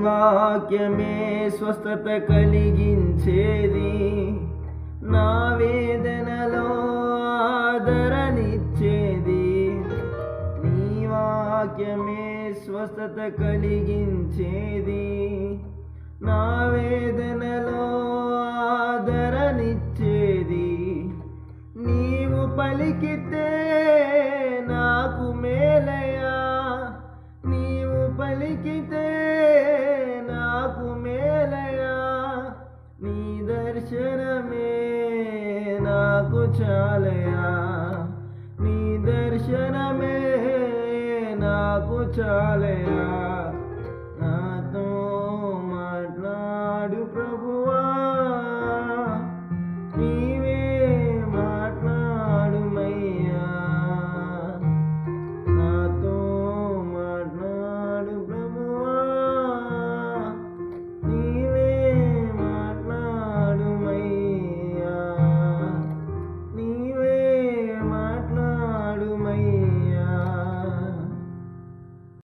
వాక్యమే స్వస్థత కలిగించేది, నా వేదనలో ఆదరణిచ్చేది. నీ వాక్యమే స్వస్థత కలిగించేది, నా వేదనలో ఆదరణిచ్చేది. నీవు పలికితే నాకు మేలయా, నీవు పలికితే నాకు మేలయా. నీ దర్శనమే నాకు చాలయా, నీ దర్శనమే నాకు చాలయా. నాతో